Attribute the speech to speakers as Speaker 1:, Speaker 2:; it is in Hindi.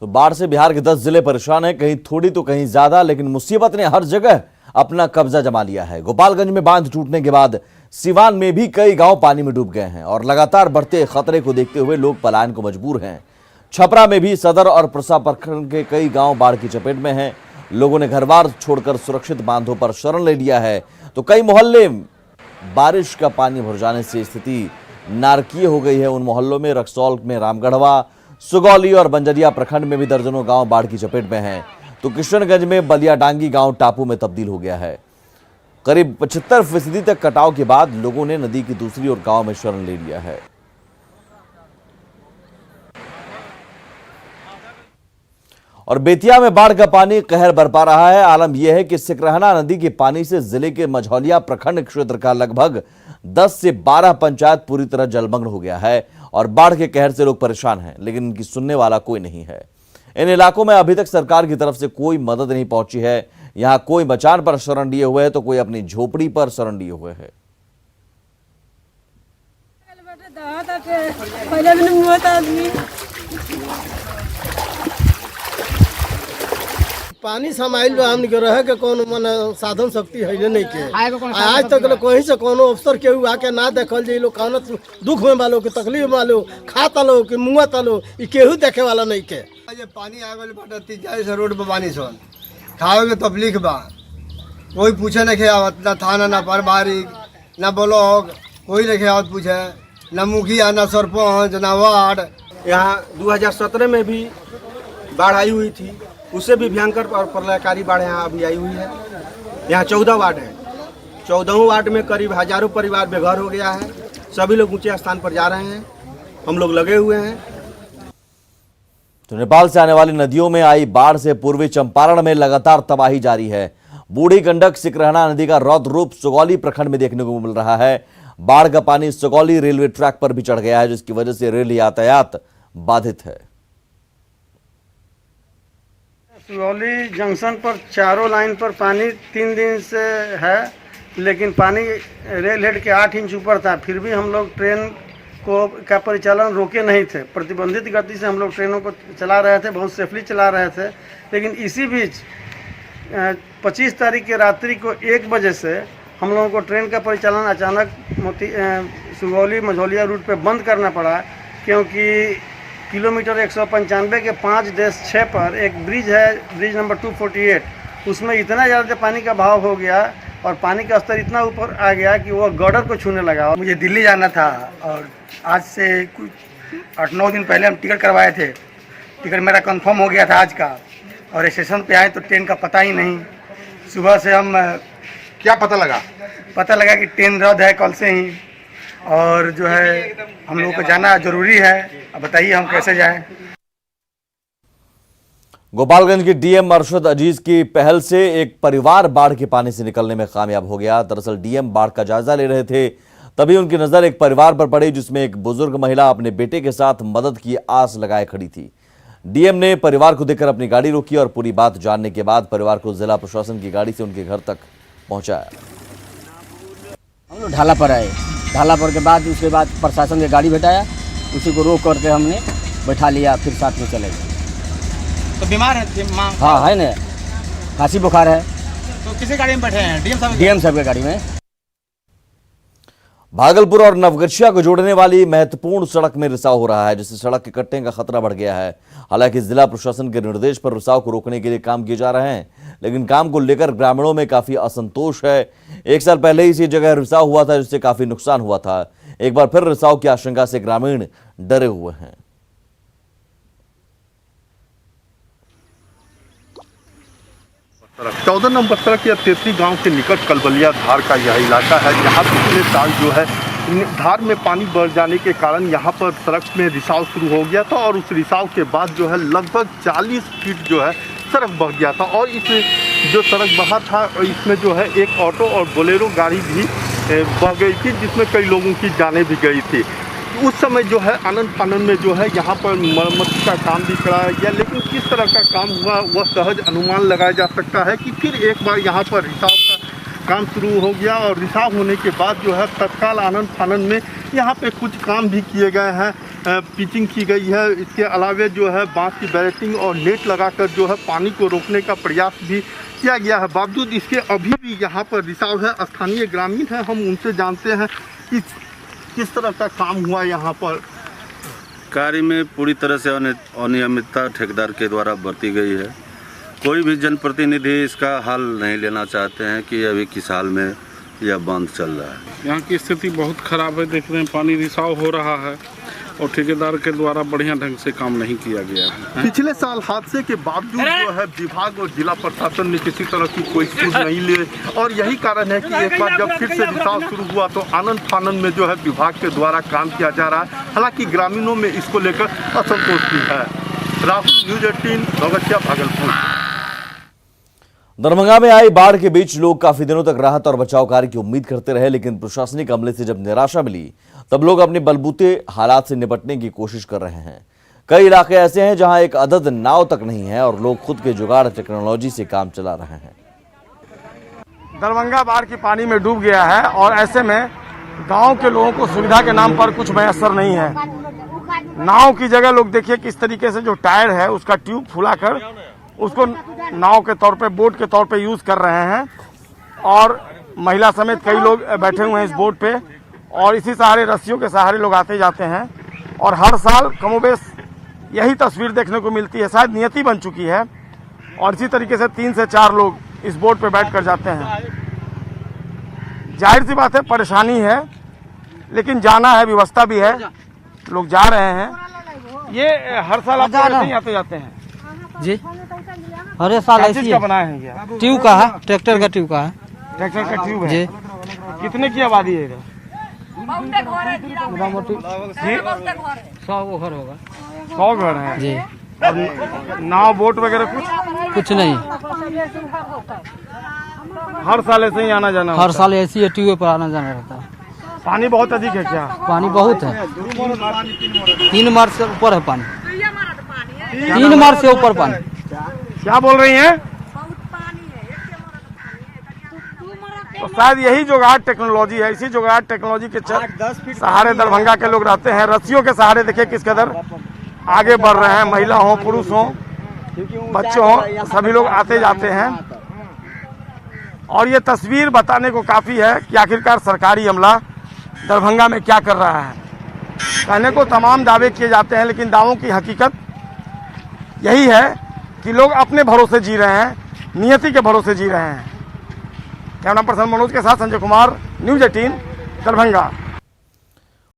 Speaker 1: तो बाढ़ से बिहार के 10 जिले परेशान हैं, कहीं थोड़ी तो कहीं ज्यादा, लेकिन मुसीबत ने हर जगह अपना कब्जा जमा लिया है। गोपालगंज में बांध टूटने के बाद सिवान में भी कई गांव पानी में डूब गए हैं और लगातार बढ़ते खतरे को देखते हुए लोग पलायन को मजबूर हैं। छपरा में भी सदर और प्रसा प्रखंड के कई गांव बाढ़ की चपेट में हैं। लोगों ने घरबार छोड़कर सुरक्षित बांधों पर शरण ले लिया है, तो कई मोहल्ले बारिश का पानी भर जाने से स्थिति नारकीय हो गई है। उन मोहल्लों में रक्सौल में रामगढ़वा, सुगौली और बंजरिया प्रखंड में भी दर्जनों गांव बाढ़ की चपेट में हैं। तो किशनगंज में बलियाडांगी गांव टापू में तब्दील हो गया है। करीब 75% तक कटाव के बाद लोगों ने नदी की दूसरी ओर गांव में शरण ले लिया है। और बेतिया में बाढ़ का पानी कहर बरपा रहा है। आलम यह है कि सिकरहना नदी के पानी से जिले के मझौलिया प्रखंड क्षेत्र का लगभग 10 से 12 पंचायत पूरी तरह जलमग्न हो गया है और बाढ़ के कहर से लोग परेशान हैं, लेकिन इनकी सुनने वाला कोई नहीं है। इन इलाकों में अभी तक सरकार की तरफ से कोई मदद नहीं पहुंची है। यहां कोई मचान पर शरण लिए हुए है तो कोई अपनी झोपड़ी पर शरण लिए हुए है।
Speaker 2: पानी समाइल बा, हमनी के रहे के कोनो मन साधन शक्ति है नहीं के। आज तक कहीं से कोनो अफसर केहू आके ना देखल जे लोग कौन दुख में बालो के तकलीफ में बालो, खाता लो कि मुआ तलो, ई केहू देखे वाला नहीं के।
Speaker 3: ये पानी आगल बाटा 30 रोड पे पानी सोन खावे में तकलीफ बा, कोई पूछे नहीं आवत, ना थाना ना प्रभारी ना ब्लॉक, कोई नहीं आवत पूछे, ना मुखिया ना सरपंच ना वार्ड।
Speaker 4: यहाँ 2017 में भी बाढ़ आई हुई थी, उससे भी भयंकर और प्रलयकारी बाढ़ यहाँ अभी आई हुई है। यहाँ 14 वार्ड है, 14 वार्ड में करीब हजारों परिवार बेघर हो गया है। सभी लोग ऊंचे स्थान पर जा रहे हैं, हम लोग लगे हुए हैं।
Speaker 1: तो नेपाल से आने वाली नदियों में आई बाढ़ से पूर्वी चंपारण में लगातार तबाही जारी है। बूढ़ी गंडक सिकरहना नदी का रौद्र रूप सुगौली प्रखंड में देखने को मिल रहा है। बाढ़ का पानी सुगौली रेलवे ट्रैक पर भी चढ़ गया है, जिसकी वजह से रेल यातायात बाधित है।
Speaker 5: सुगौली जंक्शन पर चारों लाइन पर पानी 3 दिन से है, लेकिन पानी रेल हेड के 8 इंच ऊपर था। फिर भी हम लोग ट्रेन का परिचालन रोके नहीं थे। प्रतिबंधित गति से हम लोग ट्रेनों को चला रहे थे, बहुत सेफली चला रहे थे। लेकिन इसी बीच 25 तारीख के रात्रि को 1 बजे से हम लोगों को ट्रेन का परिचालन अचानक सुगौली मझौलिया रूट पे बंद करना पड़ा, क्योंकि किलोमीटर 195 के 5-6 पर एक ब्रिज है, ब्रिज नंबर 248, उसमें इतना ज़्यादा पानी का बहाव हो गया और पानी का स्तर इतना ऊपर आ गया कि वो गर्डर को छूने लगा।
Speaker 4: मुझे दिल्ली जाना था और आज से कुछ 8-9 दिन पहले हम टिकट करवाए थे। टिकट मेरा कंफर्म हो गया था आज का, और स्टेशन पे आए तो ट्रेन का पता ही नहीं। सुबह से हम
Speaker 6: क्या पता लगा?
Speaker 4: पता लगा कि ट्रेन रद्द है कल से ही, और जो है हम लोगों को जाना जरूरी है। अब बताइए हम कैसे जाएं?
Speaker 1: गोपालगंज के डीएम अरशद अजीज की पहल से एक परिवार बाढ़ के पानी से निकलने में कामयाब हो गया। दरअसल डीएम बाढ़ का जायजा ले रहे थे, तभी उनकी नजर एक परिवार पर पड़ी, जिसमें एक बुजुर्ग महिला अपने बेटे के साथ मदद की आस लगाए खड़ी थी। डीएम ने परिवार को देखकर अपनी गाड़ी रोकी और पूरी बात जानने के बाद परिवार को जिला प्रशासन की गाड़ी से उनके घर तक पहुंचाया।
Speaker 7: हम लोग ढाला पर आए, ढाला पर के बाद उसके बाद प्रशासन की गाड़ी बैठाया, उसी को रोक करके हमने बैठा लिया, फिर साथ में चले गए।
Speaker 6: तो बीमार है?
Speaker 7: हाँ है ना, खांसी बुखार है।
Speaker 6: तो किसी गाड़ी में बैठे हैं?
Speaker 7: डीएम साहब की गाड़ी में।
Speaker 1: भागलपुर और नवगछिया को जोड़ने वाली महत्वपूर्ण सड़क में रिसाव हो रहा है, जिससे सड़क के कटने का खतरा बढ़ गया है। हालांकि जिला प्रशासन के निर्देश पर रिसाव को रोकने के लिए काम किए जा रहे हैं, लेकिन काम को लेकर ग्रामीणों में काफी असंतोष है। 1 साल पहले ही इसी जगह रिसाव हुआ था, जिससे काफी नुकसान हुआ था। एक बार फिर रिसाव की आशंका से ग्रामीण डरे हुए हैं।
Speaker 6: सड़क 14 नंबर सड़क या तेसरी गांव के निकट कलबलिया धार का यह इलाका है, जहां पिछले साल जो है धार में पानी बढ़ जाने के कारण यहां पर सड़क में रिसाव शुरू हो गया था, और उस रिसाव के बाद जो है लगभग 40 फीट जो है सड़क बह गया था। और इस जो सड़क बहा था इसमें जो है एक ऑटो और बोलेरो गाड़ी भी बह गई थी, जिसमें कई लोगों की जानें भी गई थी। उस समय जो है आनंद फानन में जो है यहाँ पर मरम्मत का काम भी कराया गया, लेकिन किस तरह का काम हुआ वह सहज अनुमान लगाया जा सकता है कि फिर एक बार यहाँ पर रिसाव का काम शुरू हो गया, और रिसाव होने के बाद जो है तत्काल आनंद फानन में यहाँ पे कुछ काम भी किए गए हैं। पिचिंग की गई है। इसके अलावा जो है बांस की बैरेटिंग और नेट लगाकर जो है पानी को रोकने का प्रयास भी किया गया है। बावजूद इसके अभी भी यहाँ पर रिसाव है। स्थानीय ग्रामीण हैं, हम उनसे जानते हैं कि किस तरह का काम हुआ यहाँ पर।
Speaker 8: कार्य में पूरी तरह से अनियमितता ठेकेदार के द्वारा बरती गई है। कोई भी जनप्रतिनिधि इसका हल नहीं लेना चाहते हैं कि अभी किस हाल में यह बंद चल रहा है।
Speaker 9: यहाँ की स्थिति बहुत खराब है, देख रहे हैं पानी रिसाव हो रहा है और ठेकेदार के द्वारा बढ़िया ढंग से काम नहीं किया गया है।
Speaker 6: पिछले साल हादसे के बावजूद जो है विभाग और जिला प्रशासन ने किसी तरह की कोई सूझ नहीं ली और यही कारण है कि एक बार जब फिर से रिसाव शुरू हुआ तो आनंद फानंद में जो है विभाग के द्वारा काम किया जा रहा है। हालांकि ग्रामीणों में इसको लेकर असंतोष भी है। राहुल, न्यूज़ 18, नौगछिया, भागलपुर।
Speaker 1: दरभंगा में आई बाढ़ के बीच लोग काफी दिनों तक राहत और बचाव कार्य की उम्मीद करते रहे, लेकिन प्रशासनिक अमले से जब निराशा मिली तब लोग अपने बलबूते हालात से निपटने की कोशिश कर रहे हैं। कई इलाके ऐसे हैं जहां एक अदद नाव तक नहीं है और लोग खुद के जुगाड़ टेक्नोलॉजी से काम चला रहे हैं।
Speaker 5: दरभंगा बाढ़ के पानी में डूब गया है और ऐसे में गांव के लोगों को सुविधा के नाम पर कुछ मैसर नहीं है। नाव की जगह लोग देखिए किस तरीके से जो टायर है उसका ट्यूब फुलाकर उसको नाव के तौर पे, बोट के तौर पे यूज कर रहे हैं और महिला समेत कई लोग बैठे हुए हैं इस बोट पे और इसी सहारे, रस्सियों के सहारे लोग आते जाते हैं और हर साल कमोबेश यही तस्वीर देखने को मिलती है। शायद नियति बन चुकी है और इसी तरीके से 3 से 4 लोग इस बोट पे बैठ कर जाते हैं। जाहिर सी बात है परेशानी है, लेकिन जाना है, व्यवस्था भी है, लोग जा रहे हैं। ये हर साल आप नहीं आते जाते हैं
Speaker 10: जी? अरे साल ऐसी
Speaker 5: का बनाए हैं क्या?
Speaker 10: ट्यूब का है, ट्रैक्टर का ट्यूब का है।
Speaker 5: ट्रैक्टर का ट्यूब है
Speaker 10: जी।
Speaker 5: कितने की आबादी है इधर?
Speaker 10: 100 घर होगा।
Speaker 5: 100 घर है
Speaker 10: जी।
Speaker 5: और नाव बोट वगैरह
Speaker 10: कुछ नहीं,
Speaker 5: हर साल ऐसे ही आना जाना?
Speaker 10: हर साल ऐसी है, ट्यूब पर आना जाना रहता है।
Speaker 5: पानी बहुत अधिक है क्या?
Speaker 10: पानी बहुत है, 3 मार्च से ऊपर है पानी, 3 मार्च से ऊपर पानी।
Speaker 5: क्या बोल रही हैं? तो शायद यही जुगाड़ टेक्नोलॉजी है। इसी जुगाड़ टेक्नोलॉजी के सहारे दरभंगा के लोग रहते हैं। रस्सियों के सहारे देखिए किस कदर आगे बढ़ रहे हैं। महिला हो, पुरुष हो, बच्चे हो, सभी लोग आते जाते हैं और ये तस्वीर बताने को काफी है कि आखिरकार सरकारी अमला दरभंगा में क्या कर रहा है। कहने को तमाम दावे किए जाते हैं, लेकिन दावों की हकीकत यही है कि लोग अपने भरोसे जी रहे हैं, नियति के भरोसे जी रहे हैं। कैमरा पर्सन मनोज के साथ संजय कुमार, न्यूज़ 18, दरभंगा।